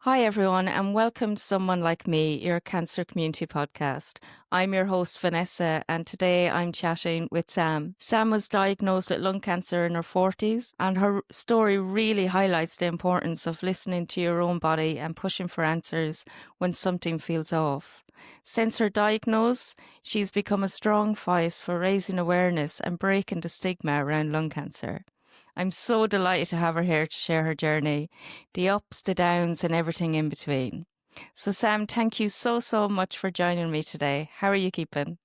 Hi, everyone, and welcome to Someone Like Me, your cancer community podcast. I'm your host, Vanessa, and today I'm chatting with Sam. Sam was diagnosed with lung cancer in her 40s, and her story really highlights the importance of listening to your own body and pushing for answers when something feels off. Since her diagnosis, she's become a strong voice for raising awareness and breaking the stigma around lung cancer. I'm so delighted to have her here to share her journey, the ups, the downs, and everything in between. So, Sam, thank you so much for joining me today. How are you keeping?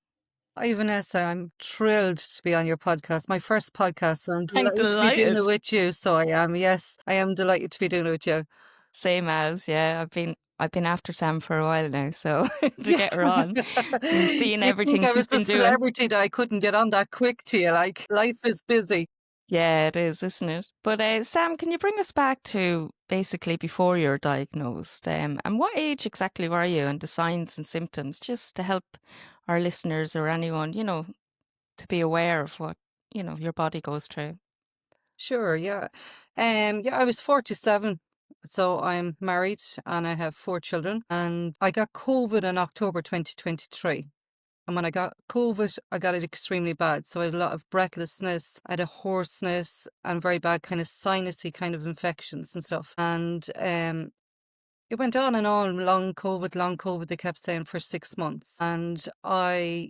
Hi, Vanessa. I'm thrilled to be on your podcast. My first podcast, so I'm I'm delighted to be doing delighted. it with you. So I am. Yes, I am delighted to be doing it with you. Same as, yeah. I've been after Sam for a while now, so to Yeah. get her on, I'm seeing You think everything I she's was a been doing. celebrity that I couldn't get on that quick to you? Like, life is busy. Yeah, it is, isn't it? But Sam, can you bring us back to basically before you were diagnosed? And what age exactly were you and the signs and symptoms, just to help our listeners or anyone, to be aware of what, your body goes through. Sure. Yeah. Yeah, I was 47. So I'm married and I have 4 children. And I got COVID in October 2023. And when I got COVID, I got it extremely bad. So I had a lot of breathlessness, I had a hoarseness and very bad kind of sinusy kind of infections and stuff. And it went on and on, long COVID, they kept saying for 6 months. And I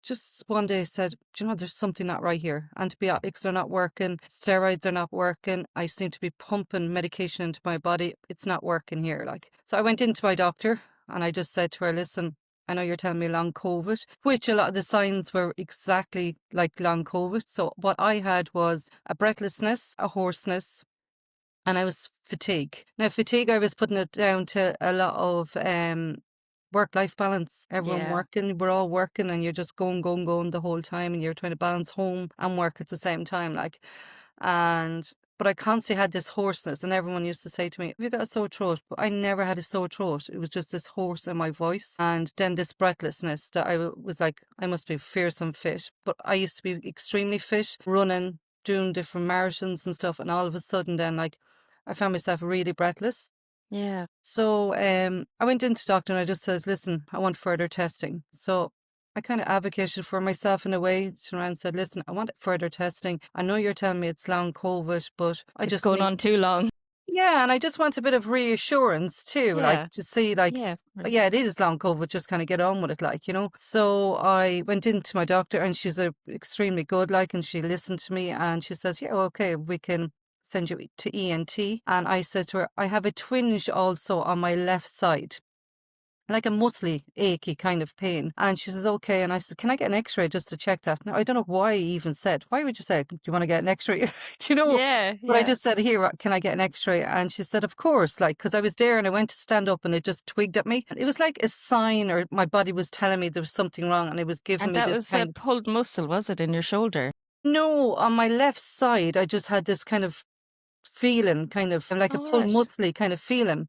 just one day said, "Do you know, there's something not right here. Antibiotics are not working, steroids are not working. I seem to be pumping medication into my body. It's not working here." Like, so I went into my doctor and I just said to her, "Listen, I know you're telling me long COVID," which a lot of the signs were exactly like long COVID. So what I had was a breathlessness, a hoarseness, and I was fatigue. Now, fatigue, I was putting it down to a lot of work-life balance. Everyone Yeah. working, we're all working, and you're just going the whole time, and you're trying to balance home and work at the same time, like. And but I constantly had this hoarseness, and everyone used to say to me, "Have you got a sore throat?" But I never had a sore throat. It was just this hoarse in my voice, and then this breathlessness that was like, I must be fearsome fit. But I used to be extremely fit, running, doing different marathons and stuff, and all of a sudden, then like, I found myself really breathless. Yeah. So I went into doctor and I just says, "Listen, I want further testing." So I kind of advocated for myself in a way, turned around and said, "Listen, I want further testing. I know you're telling me it's long COVID, but I It's just going need." on too long. Yeah, and I just want a bit of reassurance too, like Yeah. to see, like, Yeah, of course. yeah, it is long COVID, just kind of get on with it, like, you know. So I went into my doctor and she's extremely good, like, and she listened to me and she says, "Yeah, okay, we can send you to ENT." And I said to her, "I have a twinge also on my left side, like a muscly, achy kind of pain." And she says, "Okay." And I said, "Can I get an x-ray just to check that?" Now, I don't know why I even said, why would you say, "Do you want to get an x-ray?" Do you know? Yeah, But I yeah. just said, "Here, can I get an x-ray?" And she said, "Of course," like, because I was there and I went to stand up and it just twigged at me. It was like a sign, or my body was telling me there was something wrong, and it was giving And me that this was a kind of, pulled muscle, was it, in your shoulder? no, on my left side, I just had this kind of feeling, kind of like a Oh, pull right. muscly kind of feeling.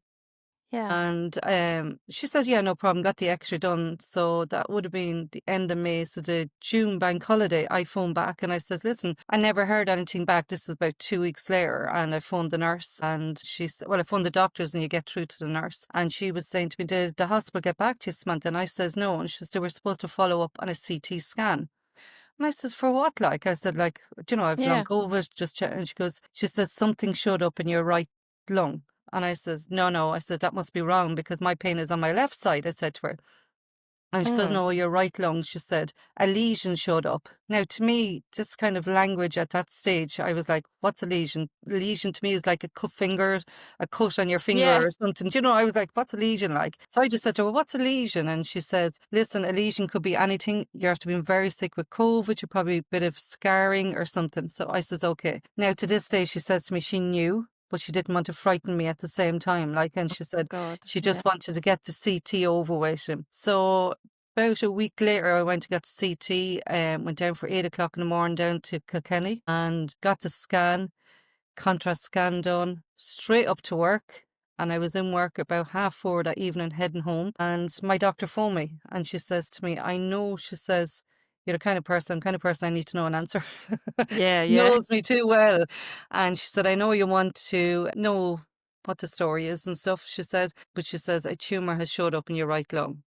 Yeah. And she says, "Yeah, no problem." Got the X-ray done. So that would have been the end of May. So the June bank holiday, I phoned back and I says, "Listen, I never heard anything back." This is about 2 weeks later. And I phoned the nurse and she said, well, I phoned the doctors and you get through to the nurse. And she was saying to me, "Did the hospital get back to you, Samantha?" And I says, "No." And she says, "They were supposed to follow up on a CT scan." And I says, "For what?" Like, I said, like, "Do you know, I've long Yeah. COVID, just check." And she says, "Something showed up in your right lung." And I says, "No, no." I said, "That must be wrong because my pain is on my left side," I said to her. And she goes, Mm. "No, your right lung," she said, "a lesion showed up." Now, to me, this kind of language at that stage, I was like, "What's a lesion?" Lesion to me is like a cut finger, a cut on your Yeah. finger or something. Do you know, I was like, "What's a lesion like?" So I just said to her, "What's a lesion?" And she says, "Listen, a lesion could be anything. You have to be very sick with COVID. You're probably a bit of scarring or something." So I says, "Okay." Now, to this day, she says to me, she knew, but she didn't want to frighten me at the same time. Like, and she said God. she Yeah. just wanted to get the CT over with him. So about a week later, I went to get the CT, went down for 8 o'clock in the morning down to Kilkenny and got the scan, contrast scan done, straight up to work. And I was in work about 4:30 that evening, heading home. And my doctor phoned me and she says to me, "I know," she says, "you're the kind of person I need to know an answer." Yeah, yeah. Knows me too well. And she said, "I know you want to know what the story is and stuff, she said. But she says a tumor has showed up in your right lung.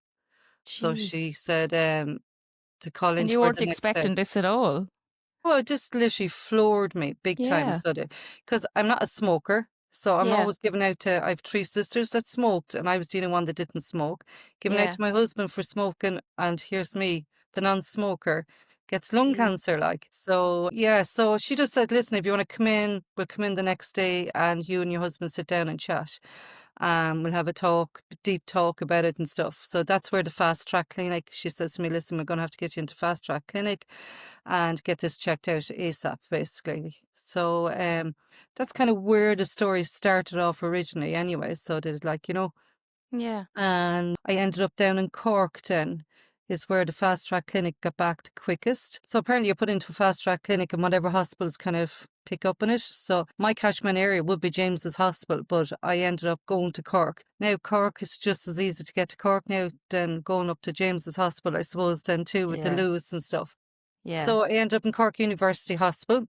So she Jeez. said to call And into you her weren't the next day. expecting this at all. Oh, it just literally floored me big time. Yeah. So, because I'm not a smoker, so I'm Yeah. always giving out to. I have three sisters that smoked, and I was the only one that didn't smoke. Giving out Yeah. to my husband for smoking, and here's me, the non-smoker, gets lung Jeez. cancer. Like, so yeah. So she just said, "Listen, if you want to come in, we'll come in the next day, and you and your husband sit down and chat." We'll have a talk, deep talk about it and stuff. So that's where the fast track clinic, she says to me, listen, we're going to have to get you into fast track clinic and get this checked out ASAP, basically. So that's kind of where the story started off originally anyway. So did like, Yeah. and I ended up down in Cork then is where the fast track clinic got back the quickest. So apparently you're put into a fast track clinic and whatever hospitals kind of pick up on it. So my catchment area would be James's Hospital, but I ended up going to Cork. Now Cork is just as easy to get to Cork now than going up to James's Hospital, I suppose, then too with the Yeah. Lewis and stuff. Yeah. So I ended up in Cork University Hospital.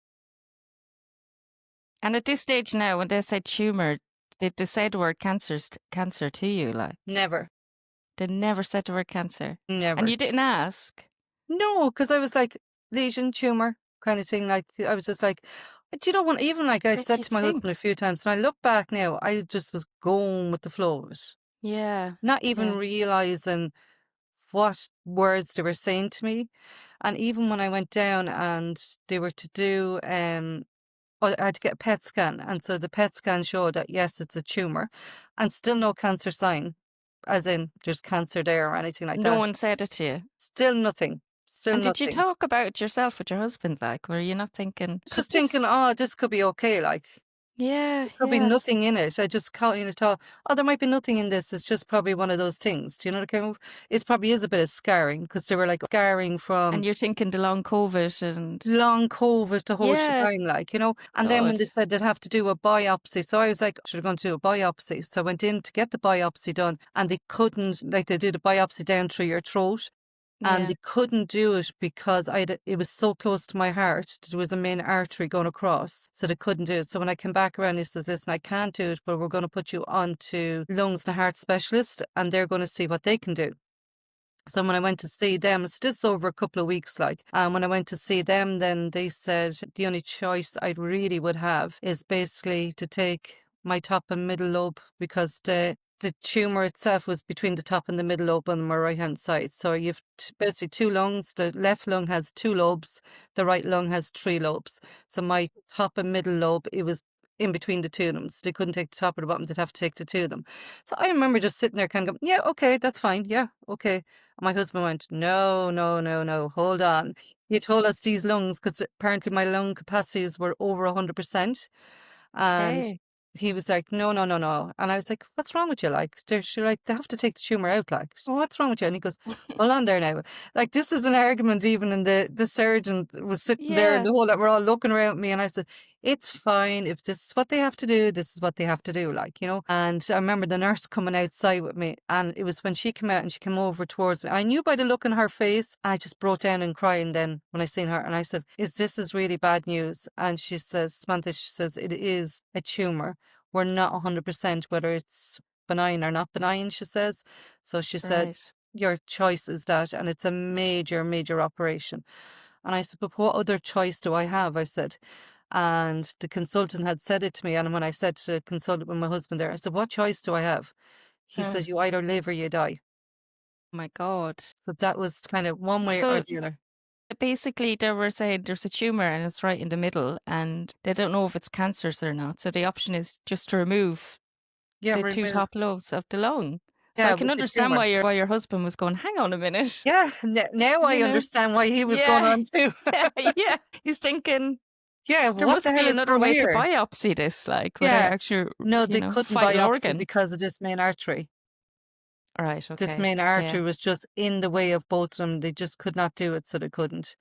And at this stage now, when they say tumor, did they say the word cancer to you? Like, Never, they never said the word cancer. And never. you didn't ask. No, because I was like, lesion, tumor kind of thing. Like, I was just like, do you know what? Even like I Did said you to my husband think? a few times, and I look back now, I just was going with the flow of it, Yeah. not even Yeah. realizing what words they were saying to me. And even when I went down and they were to do, I had to get a PET scan. And so the PET scan showed that, yes, it's a tumor and still no cancer sign, as in there's cancer there or anything like No that. one said it to you. Still nothing. Still And did you nothing. talk about it yourself with your husband? Like, were you not thinking, could Just thinking, this? oh, this could be okay. Like, Yeah. there could be Yes. nothing in it. I just kind of thought, oh, there might be nothing in this. It's just probably one of those things. Do you know what I kind of? It probably is a bit of scarring because they were like scarring And from you're thinking the long COVID and long COVID, the whole yeah. shebang, like. And then when God. they said they'd have to do a biopsy, so I was like, should have gone to do a biopsy. So I went in to get the biopsy done, and they couldn't, like, they do the biopsy down through your throat. And Yeah. they couldn't do it because it was so close to my heart. There was a main artery going across, so they couldn't do it. So when I came back around, he says, listen, I can't do it, but we're going to put you on to lungs and heart specialist, and they're going to see what they can do. So when I went to see them, it's just over a couple of weeks, like, and when I went to see them, then they said the only choice I really would have is basically to take my top and middle lobe because the tumor itself was between the top and the middle lobe on my right hand side. So you've basically two lungs. The left lung has two lobes, the right lung has three lobes. So my top and middle lobe, it was in between the two of them. So they couldn't take the top or the bottom, they'd have to take the two of them. So I remember just sitting there kind of going, yeah, okay, that's fine. Yeah, okay. And my husband went, no, no, no, no, hold on. You told us these lungs, because apparently my lung capacities were over 100%. And Okay. he was like, no, no, no, no. And I was like, what's wrong with you? Like, she's like, they have to take the tumor out. Like, so what's wrong with you? And he goes, hold on there now. Like, this is an argument even, and the surgeon was sitting there and Yeah. the whole lot, we're all looking around at me. And I said, it's fine. If this is what they have to do, this is what they have to do. Like. And I remember the nurse coming outside with me. And it was when she came out and she came over towards me. I knew by the look in her face, I just broke down and crying then when I seen her. And I said, this is really bad news? And she says, Samantha, she says, it is a tumor. We're not 100% whether it's benign or not benign, she says. So she said, Right. your choice is that, and it's a major, major operation. And I said, but what other choice do I have? I said, and the consultant had said it to me. And when I said to the consultant with my husband there, I said, what choice do I have? He Uh, says, you either live or you die. my God. So that was kind of one way or So the other. basically, they were saying there's a tumor and it's right in the middle, and they don't know if it's cancerous or not. So the option is just to remove Yeah, the two remove. top lobes of the lung. So I Yeah, can with the understand tumor. why your husband was going, hang on a minute, Yeah, now I you know? understand why he was going Yeah. on too. Yeah. Yeah. He's thinking Yeah, there what the must hell be is another wrong way to here? biopsy this, like without Yeah. actually, No, they couldn't vital biopsy organ. because of this main artery. Right. This Okay. main Yeah. artery was just in the way of both of them. They just could not do it, so they couldn't.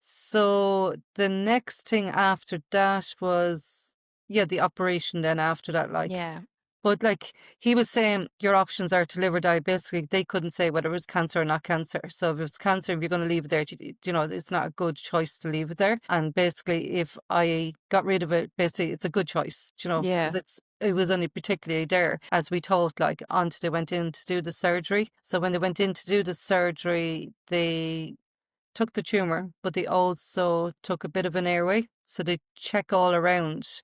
So the next thing after that was, yeah, the operation then after that, like, Yeah. But like he was saying, your options are to live or die. Basically, they couldn't say whether it was cancer or not cancer. So if it's cancer, if you're going to leave it there, you know, it's not a good choice to leave it there. And basically, if I got rid of it, basically, it's a good choice, you know, because Yeah. it was only particularly there, as we thought, like, until they went in to do the surgery. So when they went in to do the surgery, they took the tumor, but they also took a bit of an airway. So they check all around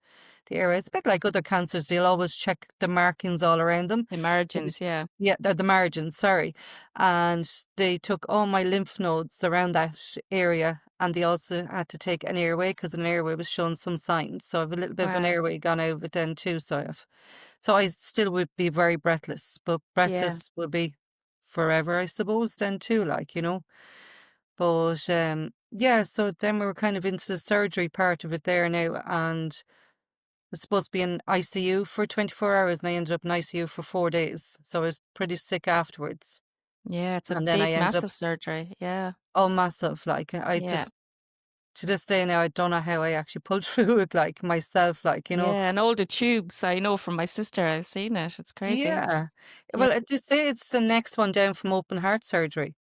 the airway. It's a bit like other cancers. They'll always check the markings all around them. The It was, margins, yeah. yeah, they're the margins, sorry. And they took all my lymph nodes around that area. And they also had to take an airway because an airway was showing some signs. So I have a little bit of an Wow. airway gone out of it then too. So I still would be very breathless, but Yeah. breathless would be forever, I suppose, then too, like, you know. But yeah, so then we were kind of into the surgery part of it there now, and was supposed to be in ICU for 24 hours, and I ended up in ICU for 4 days. So I was pretty sick afterwards. Yeah, it's a And then I big, ended up, massive surgery. Yeah. oh, massive. Like, I Yeah. just, to this day now, I don't know how I actually pulled through it, like myself, like, you know. Yeah, and all the tubes, I know from my sister, I've seen it. It's crazy. Yeah. Yeah. Well, they say it's the next one down from open heart surgery.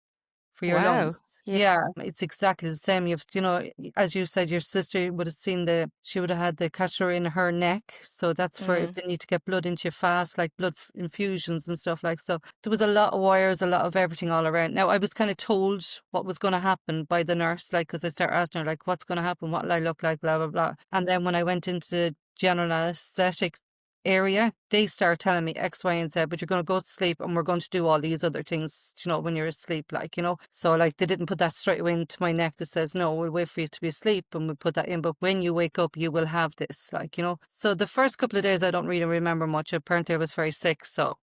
For your Wow. lungs. Yeah. Yeah, it's exactly the same. You've, you know, as you said, your sister would have seen she would have had the catheter in her neck. So that's for if Mm, they need to get blood into you fast, like infusions and stuff like so. There was a lot of wires, a lot of everything all around. Now, I was kind of told what was going to happen by the nurse, like, because I started asking her, like, what's going to happen? What will I look like? Blah, blah, blah. And then when I went into the general anesthetic area, they start telling me X, Y, and Z, but you're going to go to sleep and we're going to do all these other things, you know, when you're asleep, like, you know. So, like, they didn't put that straight away into my neck that says, no, we'll wait for you to be asleep and we'll put that in. But when you wake up, you will have this, like, you know. So, the first couple of days, I don't really remember much. Apparently, I was very sick. So,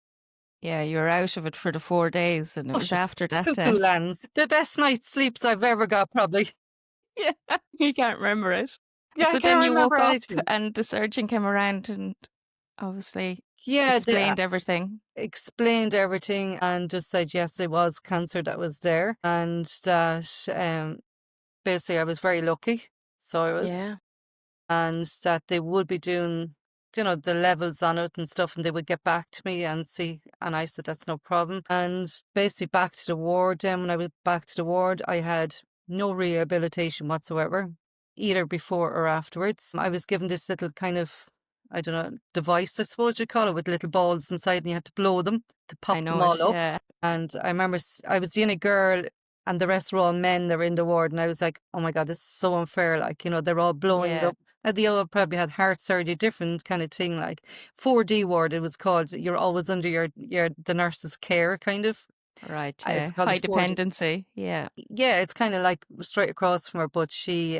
yeah, you were out of it for the 4 days, and it oh, was shit. after that Cuckoo then. lands. The best night's sleeps I've ever got, probably. Yeah, you can't remember it. Yeah, I So then can't you remember woke up anything. and the surgeon came around and obviously Yeah, explained everything. explained everything and just said, yes, it was cancer that was there. And that basically I was very lucky. So I was, Yeah, and that they would be doing, you know, the levels on it and stuff, and they would get back to me and see. And I said, that's no problem. And basically back to the ward. Then when I went back to the ward, I had no rehabilitation whatsoever, either before or afterwards. I was given this little kind of, I don't know, device, I suppose you call it, with little balls inside, and you had to blow them to I pop them know it. all up. Yeah, And I remember I was the only girl and the rest were all men that were in the ward. And I was like, oh my God, this is so unfair. Like, you know, they're all blowing it yeah, up. And they all probably had heart surgery, different kind of thing, like 4D ward, it was called. You're always under the nurse's care, kind of. right. It's Yeah, called the high 4D. dependency. Yeah, Yeah, it's kind of like straight across from her, but she,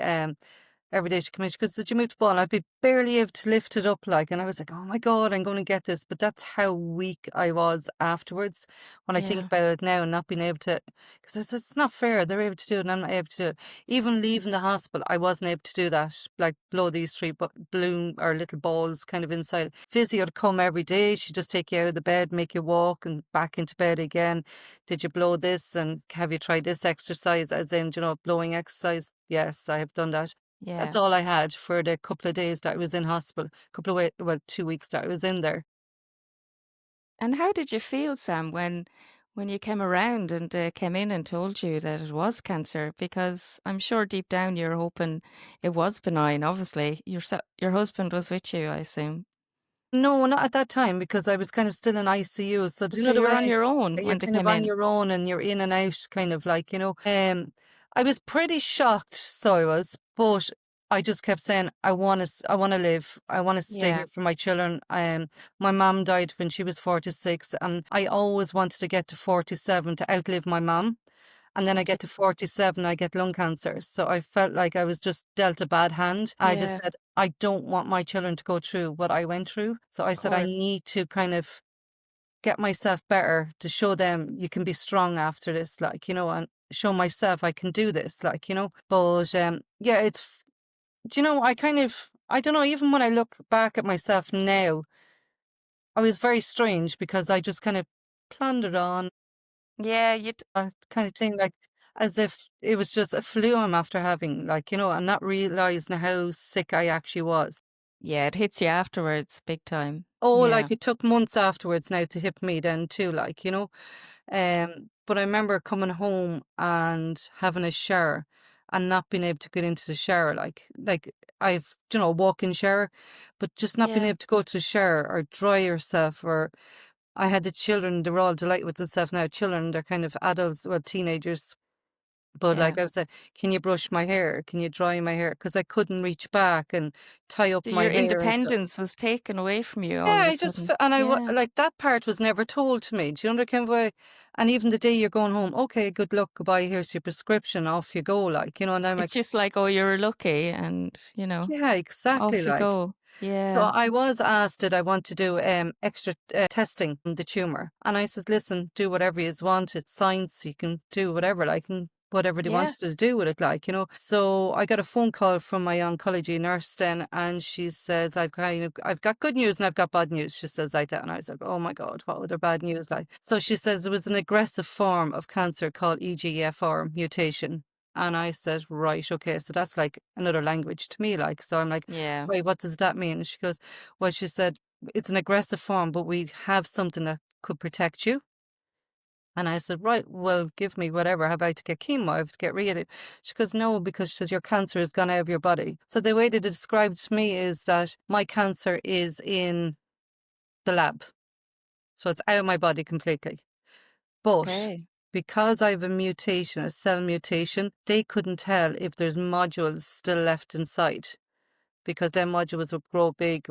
every day she came in, she goes, did you move the ball? And I'd be barely able to lift it up, like, and I was like, oh my God, I'm going to get this. But that's how weak I was afterwards. When I think yeah, about it now and not being able to, because it's not fair. They're able to do it and I'm not able to do it. Even leaving the hospital, I wasn't able to do that, like blow these three balloon or little balls kind of inside. Physio would come every day. She'd just take you out of the bed, make you walk and back into bed again. Did you blow this? And have you tried this exercise? As in, you know, blowing exercise? Yes, I have done that. That's yeah. all I had for the couple of days that I was in hospital. Couple of well, 2 weeks that I was in there. And how did you feel, Sam, when you came around and came in and told you that it was cancer? Because I'm sure deep down you're hoping it was benign. Obviously, your husband was with you, I assume. No, not at that time because I was kind of still in ICU. So do you So know the you're way on your own you're when they kind of came on in. your own and you're in and out, kind of like, you know. I was pretty shocked, so I was, but I just kept saying, I want to live. I want to stay Yeah, here for my children. My mom died when she was 46, and I always wanted to get to 47 to outlive my mom. And then I get to 47, I get lung cancer. So I felt like I was just dealt a bad hand. I just yeah, said, I don't want my children to go through what I went through. So I of said, I course. need to kind of get myself better to show them you can be strong after this, like, you know, and show myself I can do this, like, you know. But yeah, do you know, I don't know, even when I look back at myself now, I was very strange because I just kind of plundered on Yeah, you. kind of thing, like as if it was just a flu I'm after having, like, you know, and not realizing how sick I actually was. Yeah, it hits you afterwards big time. Oh, Yeah. like it took months afterwards now to hit me then too, like, you know. But I remember coming home and having a shower and not being able to get into the shower, like I've, walk-in shower, but just not being Yeah. able to go to the shower or dry yourself. Or I had the children, they were all delighted with themselves now. Children, they're kind of adults, well, teenagers. But Yeah. like I was saying, can you brush my hair? Can you dry my hair? Because I couldn't reach back and tie up So my your hair and stuff. independence was taken away from you all Yeah, of a I just sudden. and Yeah. like that part was never told to me. Do you know kind of way? And even the day you're going home, okay, good luck, goodbye. Here's your prescription. Off you go, like, and I'm It's like, just like, "Oh, you're lucky," and, yeah, exactly, off you like. go. So Yeah. I was asked, did I want to do extra testing on the tumor? And I said, listen, do whatever you want. It's science. You can do whatever, like, and whatever they Yeah. wanted to do with it, like. So I got a phone call from my oncology nurse then, and she says, I've got good news and I've got bad news. She says like that, and I was like, oh my God, what other bad news? Like, so she says it was an aggressive form of cancer called EGFR mutation. And I said, right, okay, so that's like another language to me, like, so I'm like, Yeah. wait, what does that mean? And she goes, well, she said, it's an aggressive form, but we have something that could protect you. And I said, right, well, give me whatever. Have I to get chemo? I have to get rid of it. She goes, no, because she says your cancer has gone out of your body. So the way they described to me is that my cancer is in the lab. So it's out of my body completely. But Okay. because I have a mutation, a cell mutation, they couldn't tell if there's modules still left inside, because their modules would grow big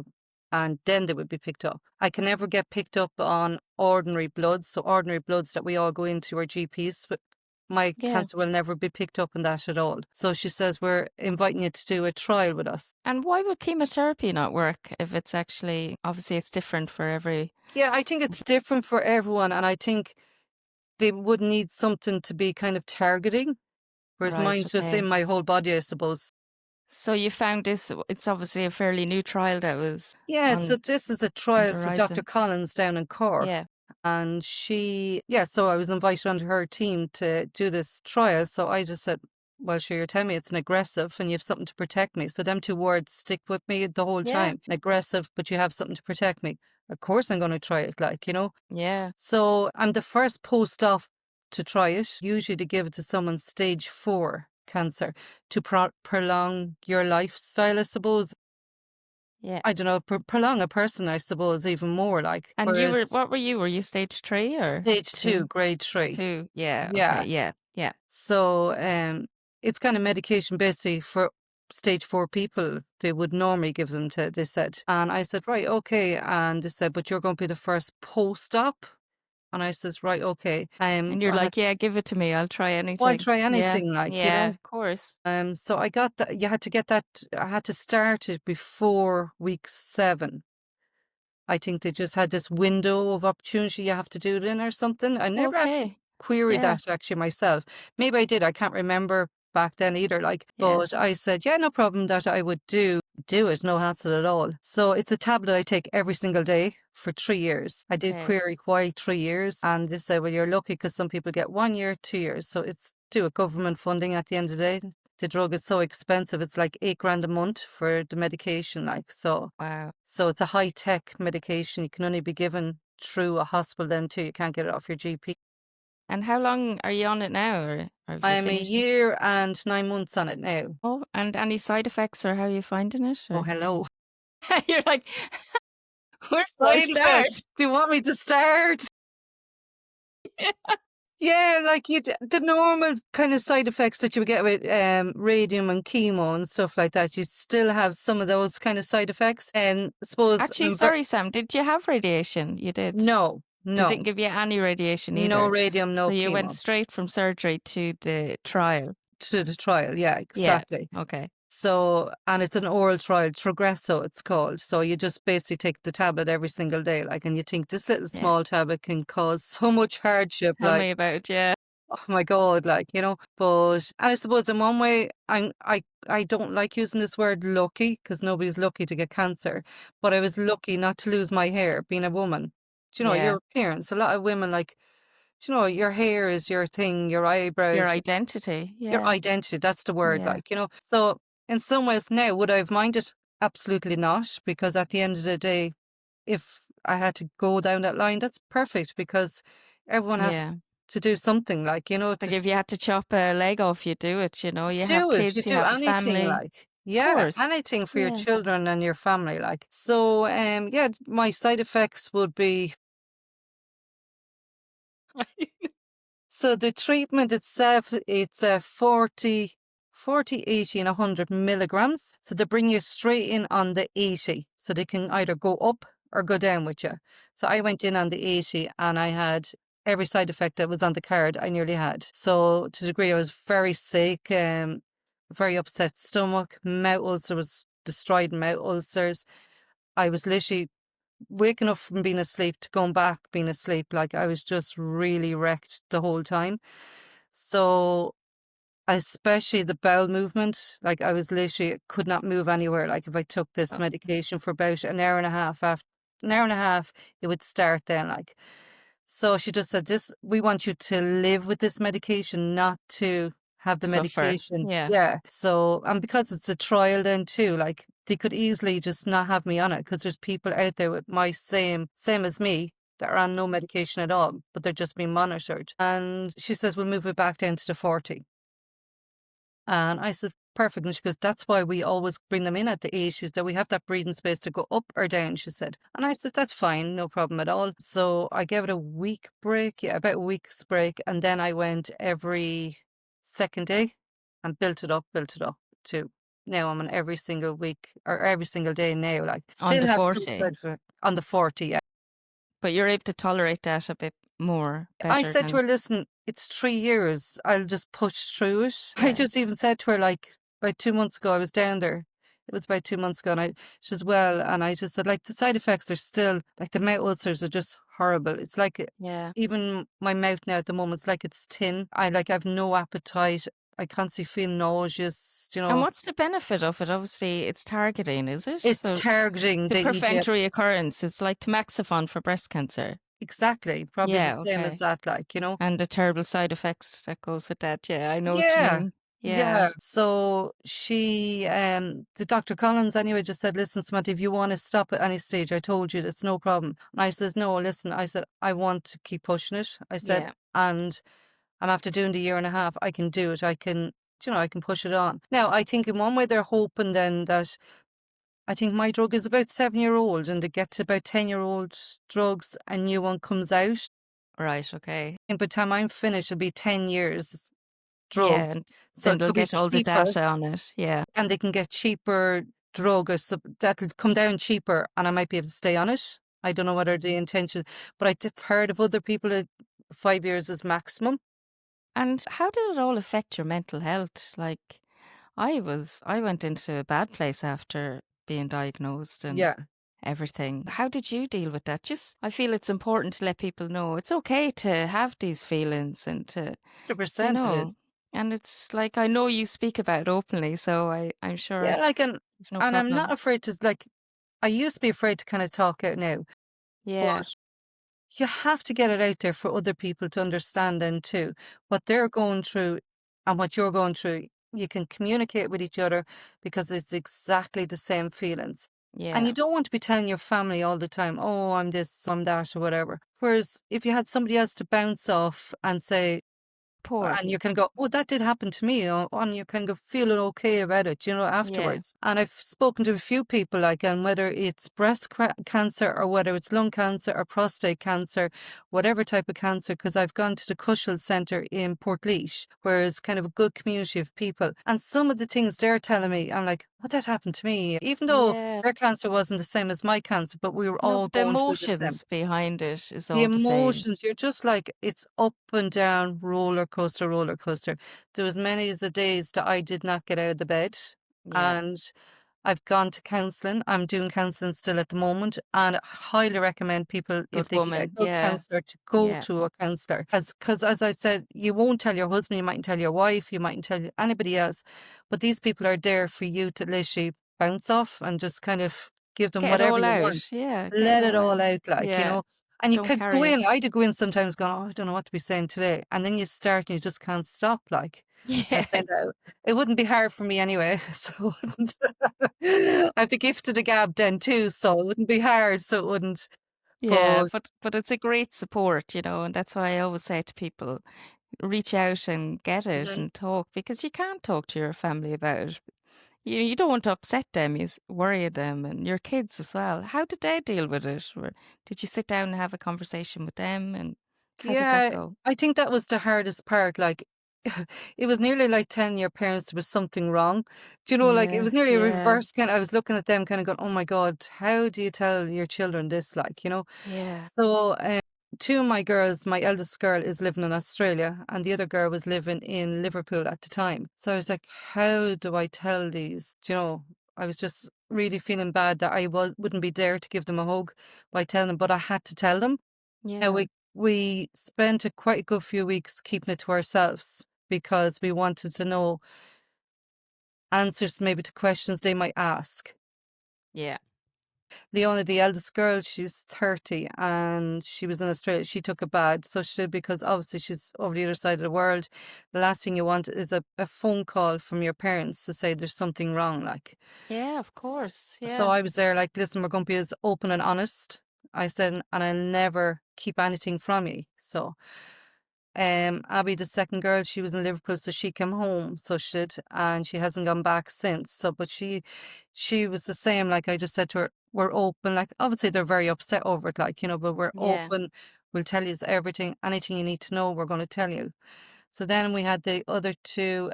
and then they would be picked up. I can never get picked up on ordinary bloods. So ordinary bloods that we all go into our GPs, but my Yeah. cancer will never be picked up in that at all. So she says, we're inviting you to do a trial with us. And why would chemotherapy not work if it's actually obviously it's different for every. Yeah, I think it's different for everyone. And I think they would need something to be kind of targeting, whereas Right, mine's just in okay. my whole body, I suppose. So you found this, it's obviously a fairly new trial that was Yeah, so on this is a on the trial for Dr. horizon. Collins down in Cork. Yeah. And so I was invited onto her team to do this trial. So I just said, well, sure, you're telling me it's an aggressive and you have something to protect me. So them two words stick with me the whole Yeah. time. Aggressive, but you have something to protect me. Of course I'm going to try it, like. Yeah. So I'm the first post-op to try it. Usually to give it to someone stage 4 cancer to prolong your lifestyle, I suppose. Yeah. I don't know, prolong a person, I suppose, even more like. And you were Whereas what were you? Were you stage 3 or stage 2, 2? grade 3. 2. Yeah, okay. Yeah. Yeah. Yeah. So it's kind of medication basically for stage 4 people. They would normally give them to, they said. And I said, right, okay. And they said, but you're going to be the first post-op. And I says, right, okay. And you're I like, had to, "Yeah, give it to me. I'll try well, I'll anything." try Yeah. anything, like. Yeah, of course. So I got that. You had to get that. I had to start it before week 7. I think they just had this window of opportunity you have to do it in or something. I never actually Okay. queried Yeah. that actually myself. Maybe I did. I can't remember back then either. Like, Yeah. but I said, yeah, no problem that I would do it, no hassle at all. So it's a tablet I take every single day for 3 years. I did Okay. query why 3 years, and they said, well, you're lucky because some people get 1 year, 2 years. So it's due a government funding at the end of the day. The drug is so expensive; it's like 8 grand a month for the medication. Like, so. Wow. So it's a high-tech medication. You can only be given through a hospital then too. You can't get it off your GP. And how long are you on it now, or have you I'm a finished it? year and 9 months on it now. Oh, and any side effects, or how are you finding it, Oh, or? hello. You're like, "Where do I Side start?" effects. Do you want me to start? Yeah, like the normal kind of side effects that you would get with radium and chemo and stuff like that. You still have some of those kind of side effects. And I suppose Actually, sorry, Sam, did you have radiation? You did. no, They didn't no, give you any radiation no either. radium, So no you went chemo straight from surgery to the trial. to the trial. Yeah, Yeah. exactly. Okay. So, and it's an oral trial, Trogresso it's called. So you just basically take the tablet every single day, like, and you think this little Yeah. small tablet can cause so much hardship, Tell like, me about it. Yeah. oh my God, like. But, and I suppose in one way, I don't like using this word lucky because nobody's lucky to get cancer, but I was lucky not to lose my hair being a woman. Do you know, Yeah. your appearance, a lot of women like, do you know, your hair is your thing, your Your eyebrows, identity. your Yeah. identity, that's the word, Yeah. like. So in some ways now, would I have minded? absolutely not, because at the end of the day, if I had to go down that line, that's perfect because everyone has Yeah. to do something, like, Like to if you had to chop a leg off, you do it, you know. You have do it. You kids, you do have a anything, family. like, Of yeah, course. anything for your Yeah. children and your family, like. So, yeah, my side effects would be so the treatment itself, it's 40, 80 and 100 milligrams. So they bring you straight in on the 80. So they can either go up or go down with you. So I went in on the 80 and I had every side effect that was on the card I nearly had. So to the degree I was very sick, very upset stomach, mouth ulcer was destroyed mouth ulcers. I was literally waking up from being asleep to going back being asleep. Like I was just really wrecked the whole time. So especially the bowel movement, like I was literally could not move anywhere. Like if I took this Oh, medication for about an hour and a half, after an hour and a half, it would start then. Like so, she just said, "This we want you to live with this medication, not to have the suffer. medication." Yeah. Yeah. So, and because it's a trial, then too, like they could easily just not have me on it because there's people out there with my same as me that are on no medication at all, but they're just being monitored. And she says, "We'll move it back down to the 40." And I said, perfect. And she goes, that's why we always bring them in at the 80s, that we have that breathing space to go up or down, she said. And I said, that's fine, no problem at all. So I gave it a week break, yeah, about a week's break. And then I went every second day and built it up to now I'm on every single week or every single day now. Like On still the have some 40. side effect on the 40, yeah. But you're able to tolerate that a bit more, I better said to than, her, listen, it's 3 years. I'll just push through it. I yeah. just even said to her, like, about 2 months ago, I was down there. It was about 2 months ago, and she says, well, and I just said, like, the side effects are still, like, the mouth ulcers are just horrible. It's like, Yeah. even my mouth now at the moment, it's like it's thin. I've no appetite. I constantly feel nauseous, And what's the benefit of it? Obviously, it's targeting, is it? It's So targeting to the prevent EGF. reoccurrence, it's like tamoxifen for breast cancer. Exactly. Probably the Yeah, same as okay. that, like. And the terrible side effects that goes with that. Yeah, I know what you Yeah. mean. Yeah, Yeah. So the Dr. Collins anyway just said, listen, Samantha, if you want to stop at any stage, I told you it's no problem. And I says, no, listen, I said, I want to keep pushing it. I said, yeah. and I'm after doing the year and a half, I can do it. I can push it on. Now, I think in one way they're hoping then that I think my drug is about 7 year old and they get to about 10-year-old drugs, a new one comes out. Right, okay. And by the time I'm finished, it'll be 10 years drug. Yeah, and So then it they'll could be get all the cheaper data on it. Yeah. and they can get cheaper drug or that'll come down cheaper and I might be able to stay on it. I don't know whether the intention, but I've heard of other people that 5 years is maximum. And how did it all affect your mental health? Like, I went into a bad place after being diagnosed and Yeah, everything. How did you deal with that? Just, I feel it's important to let people know it's okay to have these feelings and to, you 100% it know, is. and it's like, I know you speak about it openly, so I'm sure Yeah, like, you've no and I'm not problem. afraid to, like, I used to be afraid to kind of talk out now, Yeah, but you have to get it out there for other people to understand then too. What they're going through and what you're going through, you can communicate with each other because it's exactly the same feelings. And yeah, you don't want to be telling your family all the time, oh, I'm this, I'm that, or whatever. Whereas if you had somebody else to bounce off and say, poor. and you can go, oh, that did happen to me, and you can go feeling okay about it, Yeah, afterwards. And I've spoken to a few people, like, and whether it's cancer or whether it's lung cancer or prostate cancer, whatever type of cancer, because I've gone to the Cushel Centre in Portlaoise, where it's kind of a good community of people. And some of the things they're telling me, I'm like, oh, that happened to me. Even though yeah. their cancer wasn't the same as my cancer, but we were No, all but the going through the same. emotions behind it is The all the same. emotions, you're just like, it's up and down, roller coaster, roller coaster. There was many as the days that I did not get out of the bed. Yeah, And I've gone to counselling. I'm doing counselling still at the moment. And I highly recommend people, if good they can get a woman. good Yeah, counsellor, to go yeah, to a counsellor. Because as I said, you won't tell your husband, you mightn't tell your wife, you mightn't tell anybody else. But these people are there for you to literally bounce off and just kind of give them get it whatever all you out. want. Yeah, get it Let it all all out. out, like, Yeah, And you Don't could go carry it. in, I had to go in sometimes going, "Oh, I don't know what to be saying today." And then you start and you just can't stop, like. I Yeah. said, it wouldn't be hard for me anyway, so it wouldn't. I have the gift of the gab then too, so it wouldn't be hard, so it wouldn't. Yeah, But but it's a great support, and that's why I always say to people, reach out and get it mhm. and talk because you can't talk to your family about it. You don't want to upset them, worry them and your kids as well. How did they deal with it? Did you sit down and have a conversation with them and how did that Yeah, go? I think that was the hardest part, like, it was nearly like telling your parents there was something wrong. Do you know, like, it Yeah, was nearly a yeah, reverse I was looking at them kinda going, "Oh my god, how do you tell your children this?" Like, you know? yeah, So, 2 of my girls, my eldest girl is living in Australia, and the other girl was living in Liverpool at the time. So I was like, "How do I tell these?" Do you know? I was just really feeling bad that I wouldn't be there to give them a hug by telling them, but I had to tell them. Now yeah, we spent a quite a good few weeks keeping it to ourselves because we wanted to know answers maybe to questions they might ask. yeah, Leona, the eldest girl, she's 30 and she was in Australia. She took it bad. So she did because obviously she's over the other side of the world. The last thing you want is a phone call from your parents to say there's something wrong. Like, yeah, of S- course. so Yeah, I was there like, listen, we're going to be as open and honest. I said, and I'll never keep anything from you. So Abby, the second girl, she was in Liverpool, so she came home, so she did, and she hasn't gone back since. So, but she was the same. Like I just said to her, we're open. Like obviously they're very upset over it, like but we're yeah, open. We'll tell you everything, anything you need to know, we're going to tell you. So then we had the other two.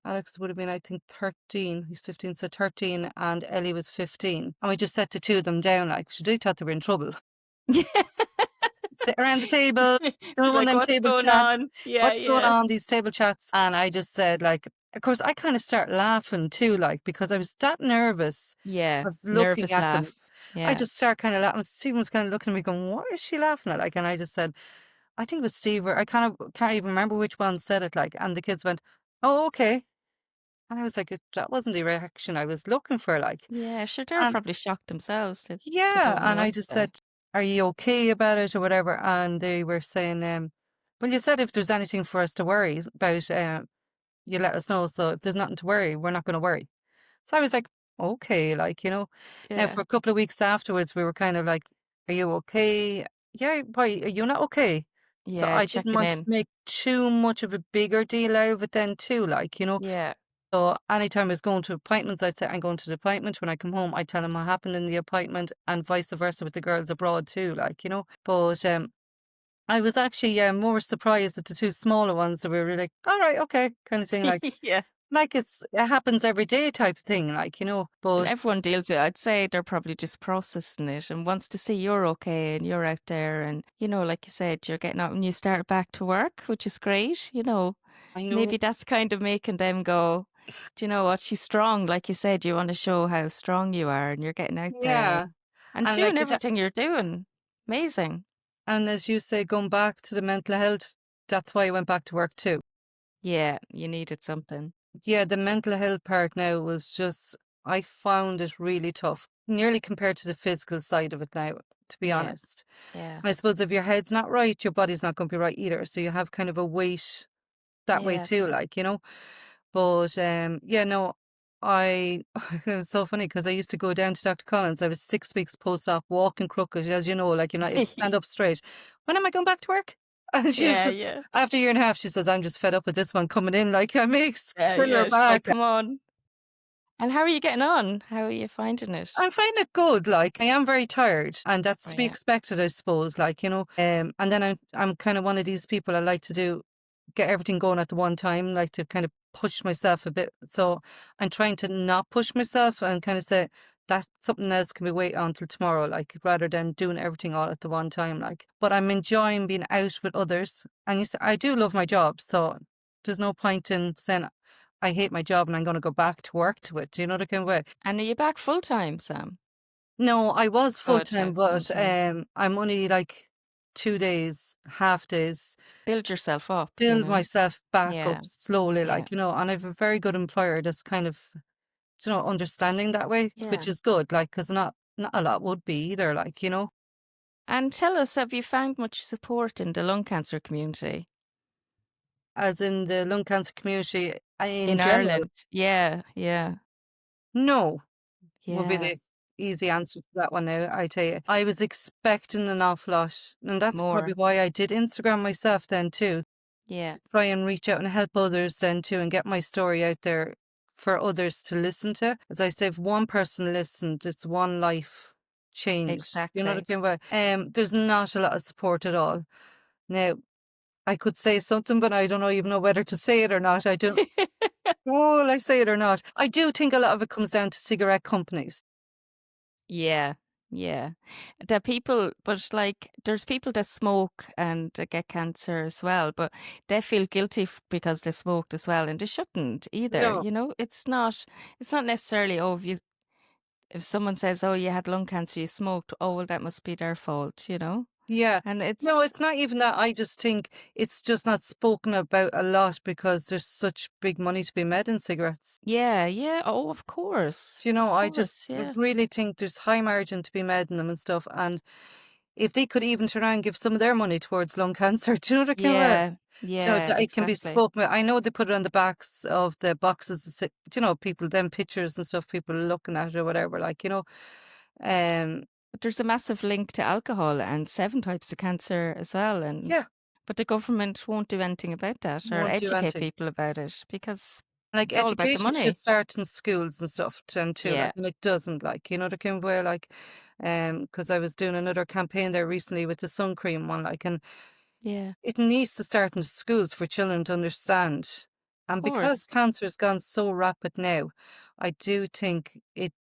Alex would have been, I think, 13. He's 15, so 13, and Ellie was 15. And we just set the two of them down, like, so they thought they were in trouble. yeah. Sit around the table, Be doing one of like, them what's table going chats. on? Yeah, What's going yeah, on, these table chats? And I just said, like, of course, I kind of start laughing too, like, because I was that nervous yeah. of looking Nervous at them. laugh. I Yeah, just start kind of laughing. Stephen was kind of looking at me going, what is she laughing at? Like, and I just said, I think it was Steve, or I kind of can't even remember which one said it, like, and the kids went, oh, okay. And I was like, that wasn't the reaction I was looking for, like. yeah. Sure, they're And probably shocked themselves. They yeah, don't know and I what to just say. said, "Are you okay about it or whatever?" And they were saying, "Well, you said if there's anything for us to worry about, you let us know. So if there's nothing to worry, we're not going to worry." So I was like, "Okay," like Now Yeah, for a couple of weeks afterwards, we were kind of like, "Are you okay? Yeah, why are you not okay?" So yeah. I didn't Checking want to in. make too much of a bigger deal out of it then too, Yeah, so anytime I was going to appointments, I'd say I'm going to the appointment. When I come home, I tell them what happened in the appointment, and vice versa with the girls abroad too, But I was actually more surprised at the two smaller ones that we were like, all right, okay, kind of thing, yeah. it happens every day type of thing, Well, But everyone deals with it. I'd say they're probably just processing it and wants to see you're okay and you're out there. And, like you said, you're getting out and you start back to work, which is great. I know, Maybe that's kind of making them go, do you know what? She's strong. Like you said, you want to show how strong you are and you're getting out there yeah, and and doing everything you're doing. Amazing. and as you say, going back to the mental health, that's why I went back to work too. Yeah, you needed something. Yeah, the mental health part now was just, I found it really tough, nearly compared to the physical side of it now, to be Yeah, honest. yeah, And I suppose if your head's not right, your body's not going to be right either. So you have kind of a weight that way yeah. too, But yeah, no, I, it was so funny because I used to go down to Dr. Collins. I was 6 weeks post-op, walking crooked, as you know, like you're not able to stand up straight. When am I going back to work? And she was Yeah, just, yeah, after a year and a half, she says, I'm just fed up with this one coming in. Like, I make yeah, thriller yeah. She's back. like, come on. And how are you getting on? How are you finding it? I find it good. Like I am very tired, and that's Oh, to be yeah. expected, I suppose. And then I'm kind of one of these people. I like to get everything going at the one time, like to kind of push myself a bit. So I'm trying to not push myself and kind of say that something else can be wait until tomorrow, like rather than doing everything all at the one time. Like, but I'm enjoying being out with others, and I do love my job, so there's no point in saying I hate my job and I'm going to go back to work to it. Do you know the kind of way? And are you back full time, Sam? No, I was full Good, time, that's the one but thing. I'm only like 2 days, half days, Build yourself up, build myself back up Yeah, slowly, yeah, and I've a very good employer that's kind of, understanding that way, which yeah. is good, like, because not a lot would be either, like. And tell us, have you found much support in the lung cancer community as in the lung cancer community in in general. Ireland? Yeah, yeah, No, would be yeah. the easy answer to that one now, I tell you. I was expecting an awful lot, and that's probably More. why I did Instagram myself then too. Yeah, Try and reach out and help others then too and get my story out there for others to listen to. As I say, if one person listened, it's one life changed. You know what exactly. I mean? There's not a lot of support at all. Now, I could say something, but I don't know even know whether to say it or not. I don't. Oh, will I say it or not? I do think a lot of it comes down to cigarette companies. Yeah, yeah. The people, but like, there's people that smoke and get cancer as well, but they feel guilty because they smoked as well, and they shouldn't either. No, It's not necessarily, oh, if someone says, oh, you had lung cancer, you smoked, oh, well, that must be their fault. yeah. And No, it's, it's not even that. I just think it's just not spoken about a lot because there's such big money to be made in cigarettes. yeah, yeah, oh, of I course, just yeah. really think there's high margin to be made in them and stuff. And if they could even turn around and give some of their money towards lung cancer, do you know what I mean? Well, Yeah, yeah, that it can be exactly. spoken about. I know they put it on the backs of the boxes, people, them pictures and stuff, people looking at it or whatever, um, But there's a massive link to alcohol and seven types of cancer as well. yeah, But the government won't do anything about that or won't do educate anything. people about it because Like it's all about the education should money. start in schools and stuff then too, Yeah, and it doesn't, you know, the kind where because I was doing another campaign there recently with the sun cream one, and yeah, it needs to start in schools for children to understand. of And because course. cancer has gone so rapid now, I do think it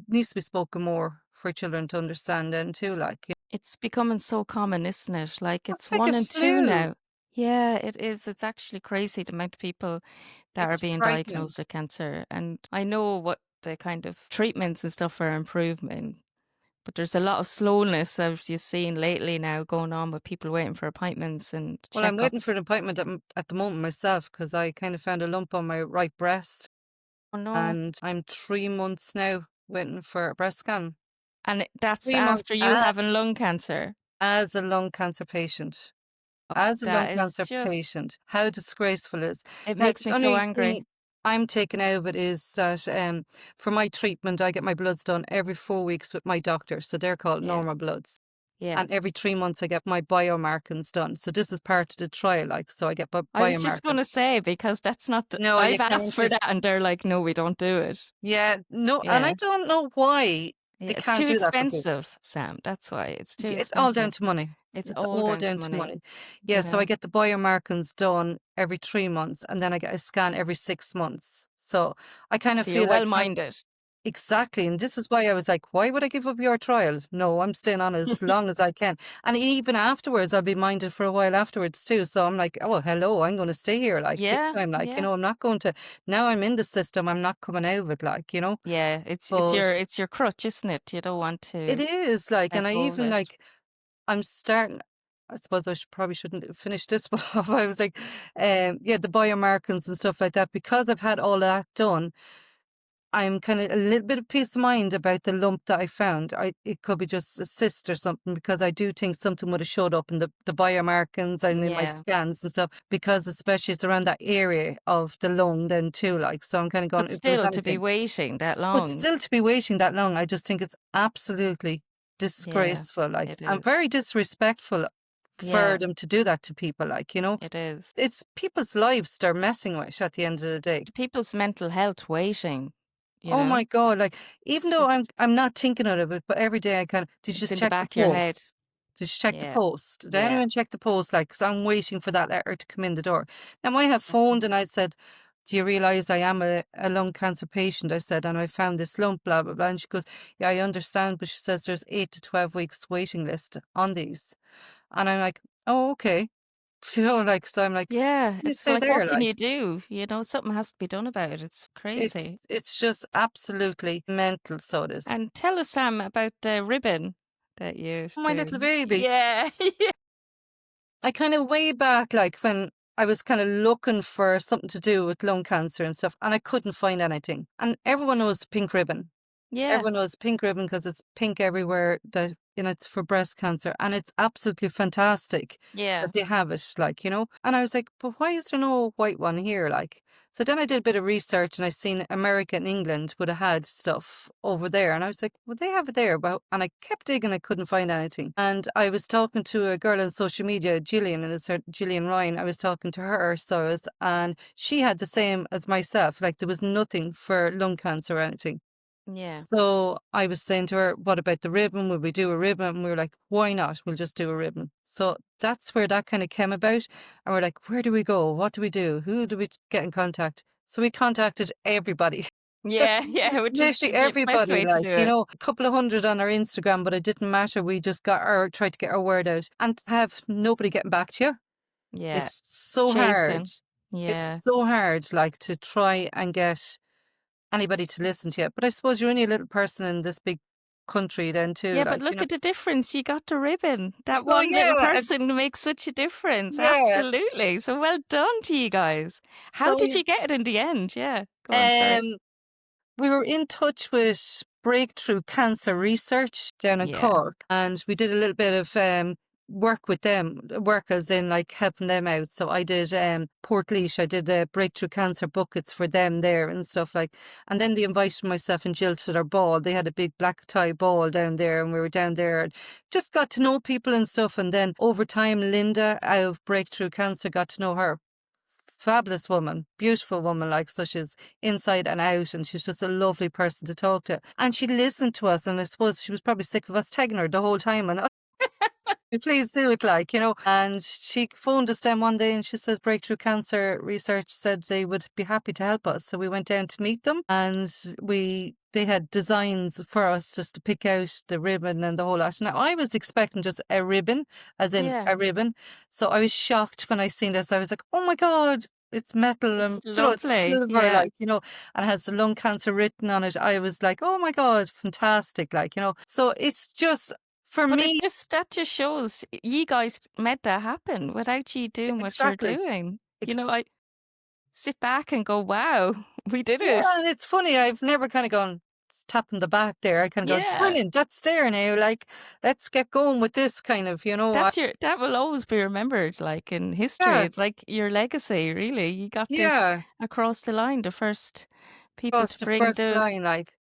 needs to be spoken more for children to understand then too, It's becoming so common, isn't it? Like it's it's like a one and two flu. now. Yeah, it is. It's actually crazy the amount of people that are It's being frightening. diagnosed with cancer. And I know what the kind of treatments and stuff are improving, but there's a lot of slowness as you've seen lately now going on with people waiting for appointments and Well, I'm waiting for checkups. an appointment at the moment myself because I kind of found a lump on my right breast. Oh no. And I'm 3 months now waiting for a breast scan. And that's 3 months after you having lung cancer. as a lung cancer patient. Oh, As a lung that is cancer just, patient. How disgraceful it is. it Now, makes the me so only angry. thing I'm taking out of it is that, for my treatment, I get my bloods done every 4 weeks with my doctor, so they're called Yeah, normal bloods. yeah. And every 3 months, I get my biomarkers done. So this is part of the trial, so I get I was just going to biomarkers. say, because that's not, No, you I've asked can't for just that and they're like, no, we don't do it. yeah, no, and I Yeah. don't know why Yeah. they It's can't too do that for people. expensive, Sam. That's why it's too It's all down expensive. to money. It's It's all all down to down to money, money. Yeah, so I you know? get the biomarkers done every 3 months, and then I get a scan every 6 months. So I kind of So you're feel well like I'm minded. exactly, and this is why I was like, "Why would I give up your trial? No, I'm staying on as long as I can." And even afterwards, I'll be minded for a while afterwards too. So I'm like, "Oh, hello, I'm gonna stay here, big Yeah, time, yeah. I'm not going to now I'm in the system, I'm not coming out of it, Yeah, it's But your crutch, isn't it? You don't want it to is, let and I go of even, it. I'm starting I suppose probably shouldn't finish this one off. I was like, yeah, the biomarkers and stuff like that. Because I've had all that done, I'm kind of a little bit of peace of mind about the lump that I found. It could be just a cyst or something because I do think something would have showed up in the biomarkers and in my Yeah. scans and stuff because especially it's around that area of the lung then too, so I'm kind of going, But if there was still, to be anything. waiting that But long. still to be waiting that long, I just think it's absolutely Yeah, disgraceful, it and is. very disrespectful for Yeah, them to do that to people, it is. It's people's lives they're messing with at the end of the day. To people's mental health waiting, you Oh my know? God, even It's though I'm just, I'm not thinking of it, but every day I kind of, did you it's just in the check the back of your head. post? Did you check the Yeah, post? Did yeah, anyone check the post? Because I'm waiting for that letter to come in the door. Now I have exactly. phoned and I said, "Do you realize I am a lung cancer patient?" I said, "And I found this lump, blah blah blah." And she goes, "Yeah, I understand," but she says there's 8 to 12 weeks waiting list on these. And I'm like, "Oh, okay." So I'm like, Yeah, "You it's say like, what there, can you do? Something has to be done about it. It's crazy. it's just absolutely mental." So it is. And tell us, Sam, about the ribbon that you're My little doing. baby. Yeah, yeah. I kind of way back, when I was kind of looking for something to do with lung cancer and stuff, and I couldn't find anything. And everyone knows pink ribbon. Yeah, Everyone knows pink ribbon because it's pink everywhere. The and it's for breast cancer, and it's absolutely fantastic Yeah. that they have it, like, and I was like, "But why is there no white one here?" Like, so then I did a bit of research and I seen America and England would have had stuff over there, and I was like, "Well, they have it there," but and I kept digging, I couldn't find anything. And I was talking to a girl on social media, Gillian, and it's her Gillian Ryan. I was talking to her, and she had the same as myself. Like, there was nothing for lung cancer or anything. Yeah. So I was saying to her, "What about the ribbon? Will we do a ribbon?" And we were like, "Why not? We'll just do a ribbon." So that's where that kind of came about. And we're like, "Where do we go? What do we do? Who do we get in contact?" So we contacted everybody, Yeah. Yeah. Which is literally the best everybody, way to like, do it. a couple of hundred on our Instagram, but it didn't matter. We just tried to get our word out, and to have nobody getting back to you. Yeah. It's so hard. Chasing. It's Yeah. so hard, like, to try and get anybody to listen to you. But I suppose you're only a little person in this big country then too, Yeah, but like, look at the difference. You got the ribbon. That So one little yeah, person makes such a difference. yeah. Absolutely. So well done to you guys. How So did we you get it in the end? Yeah. Go on, sorry. um we were in touch with Breakthrough Cancer Research down in Yeah. Cork, and we did a little bit of work with them, work as in like helping them out. So I did Portlaoise, I did Breakthrough Cancer buckets for them there and stuff like. And then they invited myself and Jill to their ball. They had a big black tie ball down there, and we were down there and just got to know people and stuff. And then over time, Linda out of Breakthrough Cancer got to know her. Fabulous woman, beautiful woman, like, so she's inside and out, and she's just a lovely person to talk to. And she listened to us, and I suppose she was probably sick of us tagging her the whole time. And please do it, like, And she phoned us then one day and she says Breakthrough Cancer Research said they would be happy to help us. So we went down to meet them, and they had designs for us just to pick out the ribbon and the whole lot. Now I was expecting just a ribbon, as in Yeah. a ribbon. So I was shocked when I seen this. I was like, "Oh my God, it's metal It's and it's lovely. silver, Yeah. like, and it has the lung cancer written on it." I was like, "Oh my God, fantastic." Like, so it's just for But me. that just shows you guys made that happen without you doing what you're Exactly. doing. I sit back and go, wow, we did Yeah, it. and it's funny, I've never kinda gone tapping the back there. I kinda go, Yeah. "Brilliant, that's there now, like, let's get going with this," kind of, That will always be remembered, like, in history. Yeah, It's like your legacy, really. You got this yeah, across the line, the first people crossed to the bring first the line, like,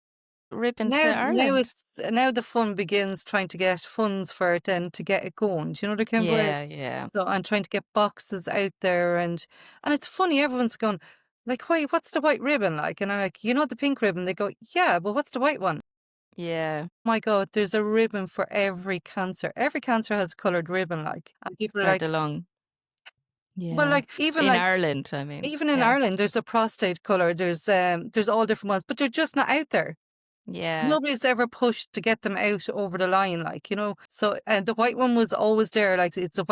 ribbon to now Ireland. now the fun begins trying to get funds for it and to get it going. Do you know the kind of way? Yeah, yeah, So I'm trying to get boxes out there, and it's funny, everyone's going, like, "Why, what's the white ribbon like?" And I'm like, "You know the pink ribbon?" They go, "Yeah, but what's the white one?" yeah, My God, there's a ribbon for every cancer. Every cancer has a coloured ribbon, like, and people are for like, the lung. well, Yeah. like, even In like, Ireland, I mean. even in Yeah, Ireland, there's a prostate colour, there's all different ones, but they're just not out there. yeah, Nobody's ever pushed to get them out over the line, like, So, the white one was always there, like, it's the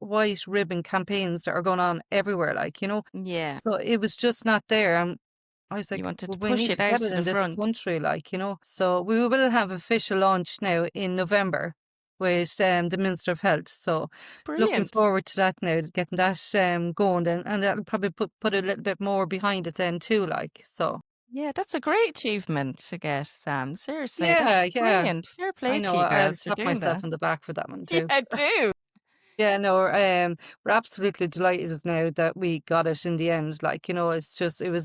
white ribbon campaigns that are going on everywhere, like, yeah. So it was just not there. I was You like, wanted "Well, to we push need it to out get to it the in this front. country," like, So we will have official launch now in November with the Minister of Health. So looking Brilliant. forward to that now, getting that going, then, and that'll probably put a little bit more behind it then too, like, so. Yeah, that's a great achievement to get, Sam. Seriously, that's Yeah, yeah. brilliant. Fair I play to know. you I'll girls for tap doing myself that. on the back for that one too. Yeah, do. Yeah, no, we're absolutely delighted now that we got it in the end. Like, it's just, it was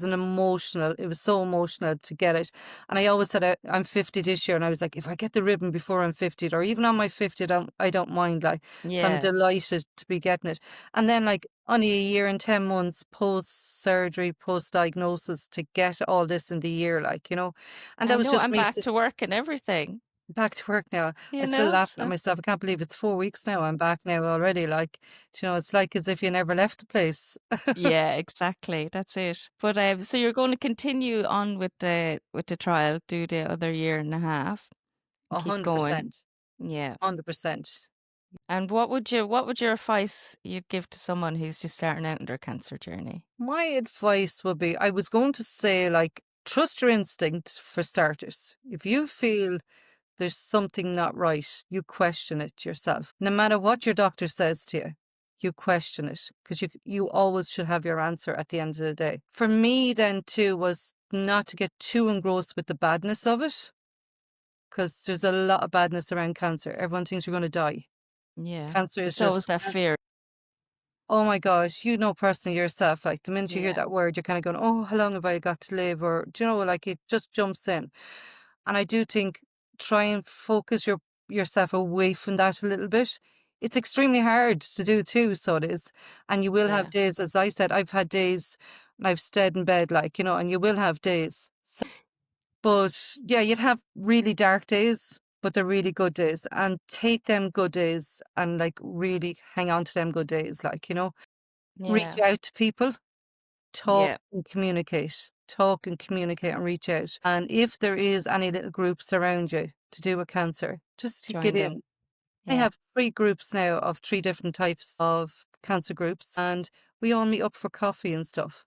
so emotional to get it. And I always said, I'm 50 this year. And I was like, if I get the ribbon before I'm 50 or even on my 50th, I don't mind. Like, so I'm Yeah. delighted to be getting it. And then, like, only a year and 10 months post surgery, post diagnosis to get all this in the year, like, and that I was know, just I'm me. back to work and everything, Back to work now. I you still know? laughing at So myself. I can't believe it's 4 weeks now. I'm back now already. Like, it's like as if you never left the place. yeah, exactly. That's it. But so you're going to continue on with the trial, do the other year and a half and keep going. 100%. Yeah. 100%. And what would your advice you'd give to someone who's just starting out in their cancer journey? My advice would be, I was going to say, like, trust your instinct for starters. If you feel there's something not right, you question it yourself. No matter what your doctor says to you, you question it because you always should have your answer at the end of the day. For me, then, too, was not to get too engrossed with the badness of it because there's a lot of badness around cancer. Everyone thinks you're gonna die. Yeah. Cancer is It's always just that fear. oh my gosh, you know personally yourself, like the minute you hear Yeah. that word, you're kind of going, oh, how long have I got to live? Or, do you know, like it just jumps in. And I do think try and focus yourself away from that a little bit. It's extremely hard to do too, so it is. And you will have Yeah. days, as I said, I've had days and I've stayed in bed, like, and you will have days. But yeah, you'd have really dark days, but they're really good days. And take them good days and like really hang on to them good days, like, reach Yeah. out to people, talk Yeah. and communicate, talk and communicate and reach out. And if there is any little groups around you to do with cancer, just to Join get them. in. I Yeah. have 3 groups now of 3 different types of cancer groups, and we all meet up for coffee and stuff.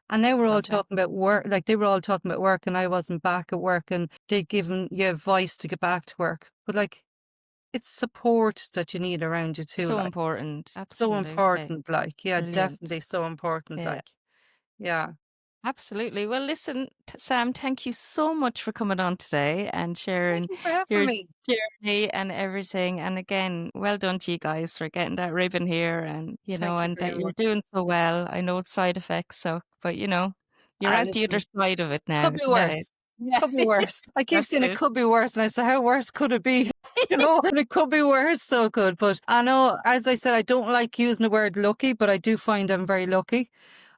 And now we're all Fantastic. talking about work, like they were all talking about work, and I wasn't back at work, and they'd given you advice to get back to work. But like, it's support that you need around you too, So like, important. so Absolutely. important, like, yeah, Brilliant. definitely so important, Yeah. like, yeah. Absolutely. Well, listen, Sam, thank you so much for coming on today and Thank sharing you for having your me. journey and everything. And again, well done to you guys for getting that ribbon here and, Thank you and that very you're much. doing so well. I know it's side effects, so, but you're out the other Listen, side of it now. could be Isn't that it? worse. Yeah, Could be worse. I keep that's saying it it. could be worse, and I say, how worse could it be? And it could be worse, so good. But I know, as I said, I don't like using the word lucky, but I do find I'm very lucky.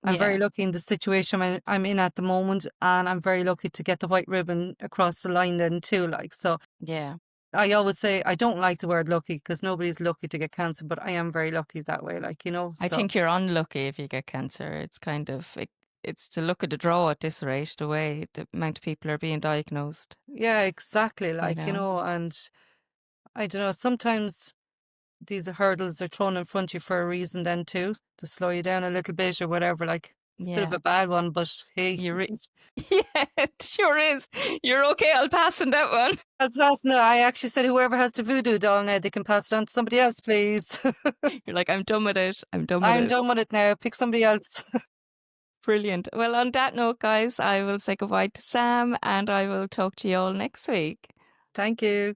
I'm very Yeah, lucky in the situation I'm in at the moment, and I'm very lucky to get the white ribbon across the line then too. Like, so yeah. I always say I don't like the word lucky because nobody's lucky to get cancer, but I am very lucky that way. Like, I so think you're unlucky if you get cancer. It's kind of, it's to look at the draw at this rate, the way the amount of people are being diagnosed, yeah, exactly. you Like, know? and I don't know, sometimes these hurdles are thrown in front of you for a reason then too, to slow you down a little bit or whatever. Like, it's a bit of Yeah. a bad one, but hey, You Yeah, it sure is. You're okay. I'll pass on that one. I'll pass now. I actually said whoever has the voodoo doll now, they can pass it on to somebody else, please. You're like, I'm done with it. I'm done with I'm it. done with it now. Pick somebody else. Brilliant. Well, on that note, guys, I will say goodbye to Sam and I will talk to you all next week. Thank you.